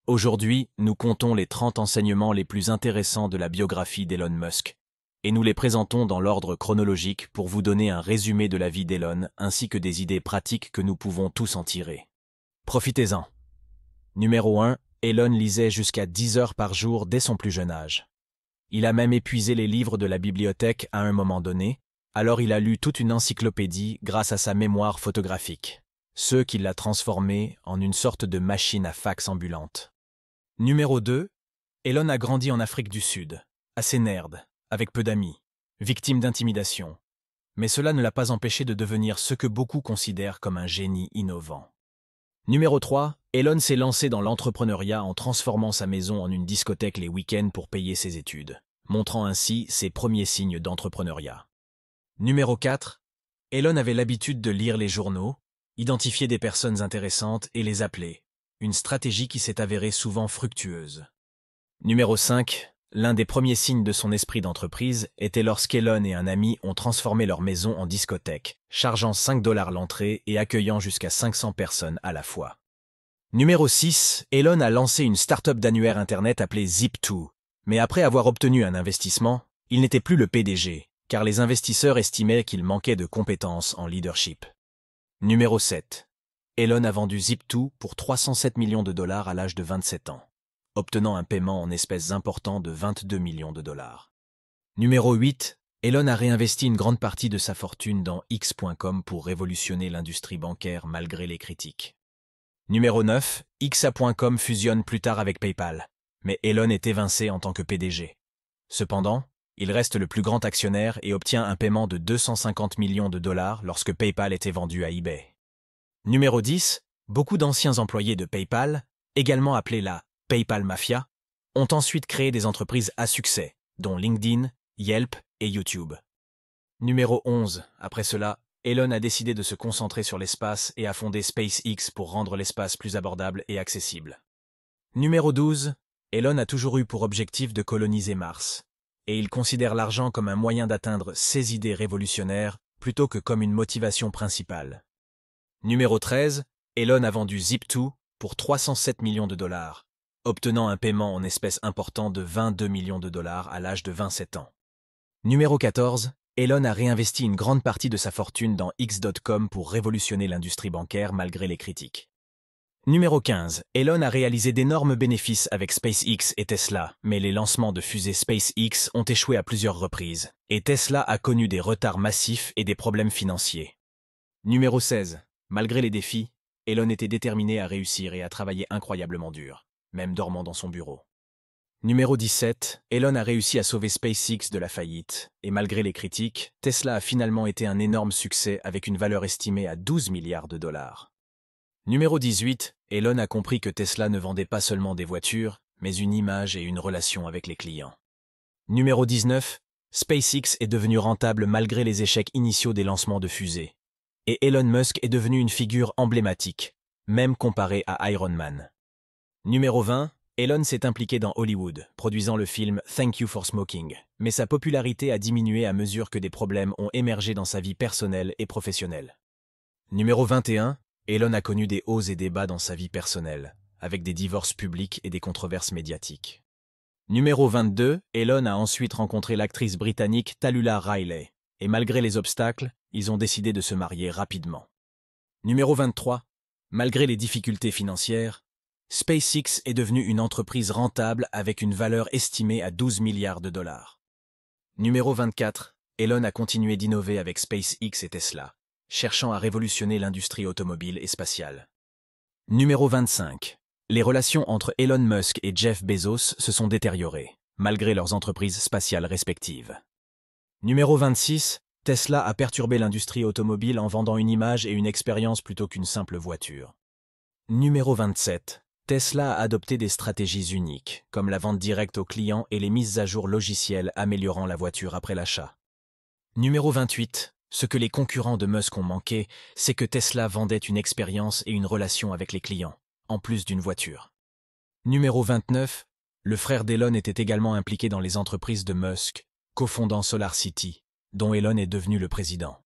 Aujourd'hui, nous comptons les 30 enseignements les plus intéressants de la biographie d'Elon Musk, et nous les présentons dans l'ordre chronologique pour vous donner un résumé de la vie d'Elon ainsi que des idées pratiques que nous pouvons tous en tirer. Profitez-en. Numéro 1. Elon lisait jusqu'à 10 heures par jour dès son plus jeune âge. Il a même épuisé les livres de la bibliothèque à un moment donné, alors il a lu toute une encyclopédie grâce à sa mémoire photographique, ce qui l'a transformé en une sorte de machine à fax ambulante. Numéro 2. Elon a grandi en Afrique du Sud, assez nerd, avec peu d'amis, victime d'intimidation. Mais cela ne l'a pas empêché de devenir ce que beaucoup considèrent comme un génie innovant. Numéro 3. Elon s'est lancé dans l'entrepreneuriat en transformant sa maison en une discothèque les week-ends pour payer ses études, montrant ainsi ses premiers signes d'entrepreneuriat. Numéro 4. Elon avait l'habitude de lire les journaux, identifier des personnes intéressantes et les appeler, une stratégie qui s'est avérée souvent fructueuse. Numéro 5. L'un des premiers signes de son esprit d'entreprise était lorsqu'Elon et un ami ont transformé leur maison en discothèque, chargeant 5 $ l'entrée et accueillant jusqu'à 500 personnes à la fois. Numéro 6. Elon a lancé une start-up d'annuaire Internet appelée Zip2, mais après avoir obtenu un investissement, il n'était plus le PDG, car les investisseurs estimaient qu'il manquait de compétences en leadership. Numéro 7. Elon a vendu Zip2 pour 307 millions de dollars à l'âge de 27 ans, obtenant un paiement en espèces important de 22 millions de dollars. Numéro 8. Elon a réinvesti une grande partie de sa fortune dans X.com pour révolutionner l'industrie bancaire malgré les critiques. Numéro 9. XA.com fusionne plus tard avec PayPal, mais Elon est évincé en tant que PDG. Cependant, il reste le plus grand actionnaire et obtient un paiement de 250 millions de dollars lorsque PayPal était vendu à eBay. Numéro 10. Beaucoup d'anciens employés de PayPal, également appelés la PayPal Mafia, ont ensuite créé des entreprises à succès, dont LinkedIn, Yelp et YouTube. Numéro 11. Après cela, Elon a décidé de se concentrer sur l'espace et a fondé SpaceX pour rendre l'espace plus abordable et accessible. Numéro 12. Elon a toujours eu pour objectif de coloniser Mars, et il considère l'argent comme un moyen d'atteindre ses idées révolutionnaires plutôt que comme une motivation principale. Numéro 13. Elon a vendu Zip2 pour 307 millions de dollars, obtenant un paiement en espèces important de 22 millions de dollars à l'âge de 27 ans. Numéro 14. Elon a réinvesti une grande partie de sa fortune dans X.com pour révolutionner l'industrie bancaire malgré les critiques. Numéro 15. Elon a réalisé d'énormes bénéfices avec SpaceX et Tesla, mais les lancements de fusées SpaceX ont échoué à plusieurs reprises, et Tesla a connu des retards massifs et des problèmes financiers. Numéro 16. Malgré les défis, Elon était déterminé à réussir et à travailler incroyablement dur, même dormant dans son bureau. Numéro 17. Elon a réussi à sauver SpaceX de la faillite, et malgré les critiques, Tesla a finalement été un énorme succès avec une valeur estimée à 12 milliards de dollars. Numéro 18. Elon a compris que Tesla ne vendait pas seulement des voitures, mais une image et une relation avec les clients. Numéro 19. SpaceX est devenu rentable malgré les échecs initiaux des lancements de fusées. Et Elon Musk est devenu une figure emblématique, même comparé à Iron Man. Numéro 20. Elon s'est impliqué dans Hollywood, produisant le film Thank You for Smoking, mais sa popularité a diminué à mesure que des problèmes ont émergé dans sa vie personnelle et professionnelle. Numéro 21. Elon a connu des hauts et des bas dans sa vie personnelle, avec des divorces publics et des controverses médiatiques. Numéro 22. Elon a ensuite rencontré l'actrice britannique Tallulah Riley, et malgré les obstacles, ils ont décidé de se marier rapidement. Numéro 23. Malgré les difficultés financières, SpaceX est devenue une entreprise rentable avec une valeur estimée à 12 milliards de dollars. Numéro 24. Elon a continué d'innover avec SpaceX et Tesla, cherchant à révolutionner l'industrie automobile et spatiale. Numéro 25. Les relations entre Elon Musk et Jeff Bezos se sont détériorées, malgré leurs entreprises spatiales respectives. Numéro 26. Tesla a perturbé l'industrie automobile en vendant une image et une expérience plutôt qu'une simple voiture. Numéro 27. Tesla a adopté des stratégies uniques, comme la vente directe aux clients et les mises à jour logicielles améliorant la voiture après l'achat. Numéro 28. Ce que les concurrents de Musk ont manqué, c'est que Tesla vendait une expérience et une relation avec les clients, en plus d'une voiture. Numéro 29. Le frère d'Elon était également impliqué dans les entreprises de Musk, cofondant SolarCity, dont Elon est devenu le président.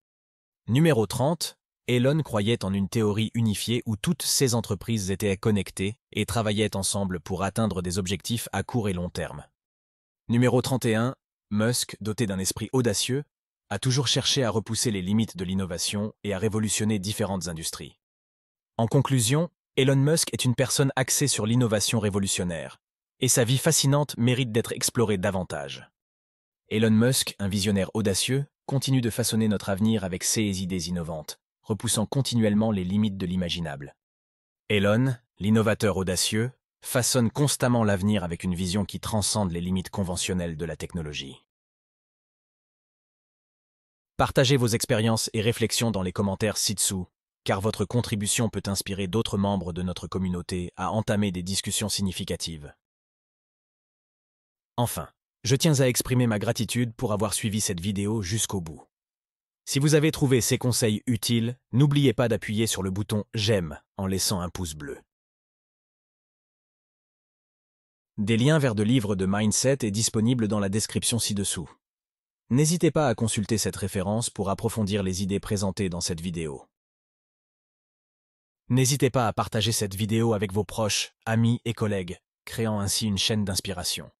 Numéro 30. Elon croyait en une théorie unifiée où toutes ces entreprises étaient connectées et travaillaient ensemble pour atteindre des objectifs à court et long terme. Numéro 31, Musk, doté d'un esprit audacieux, a toujours cherché à repousser les limites de l'innovation et à révolutionner différentes industries. En conclusion, Elon Musk est une personne axée sur l'innovation révolutionnaire, et sa vie fascinante mérite d'être explorée davantage. Elon Musk, un visionnaire audacieux, continue de façonner notre avenir avec ses idées innovantes, repoussant continuellement les limites de l'imaginable. Elon, l'innovateur audacieux, façonne constamment l'avenir avec une vision qui transcende les limites conventionnelles de la technologie. Partagez vos expériences et réflexions dans les commentaires ci-dessous, car votre contribution peut inspirer d'autres membres de notre communauté à entamer des discussions significatives. Enfin, je tiens à exprimer ma gratitude pour avoir suivi cette vidéo jusqu'au bout. Si vous avez trouvé ces conseils utiles, n'oubliez pas d'appuyer sur le bouton « J'aime » en laissant un pouce bleu. Des liens vers de livres de mindset est disponibles dans la description ci-dessous. N'hésitez pas à consulter cette référence pour approfondir les idées présentées dans cette vidéo. N'hésitez pas à partager cette vidéo avec vos proches, amis et collègues, créant ainsi une chaîne d'inspiration.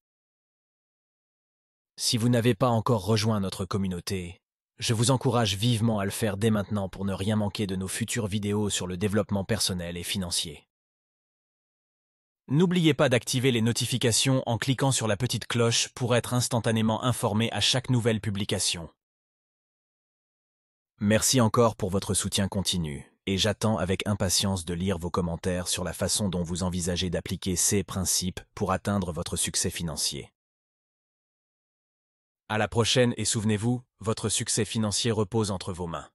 Si vous n'avez pas encore rejoint notre communauté, je vous encourage vivement à le faire dès maintenant pour ne rien manquer de nos futures vidéos sur le développement personnel et financier. N'oubliez pas d'activer les notifications en cliquant sur la petite cloche pour être instantanément informé à chaque nouvelle publication. Merci encore pour votre soutien continu, et j'attends avec impatience de lire vos commentaires sur la façon dont vous envisagez d'appliquer ces principes pour atteindre votre succès financier. À la prochaine et souvenez-vous, votre succès financier repose entre vos mains.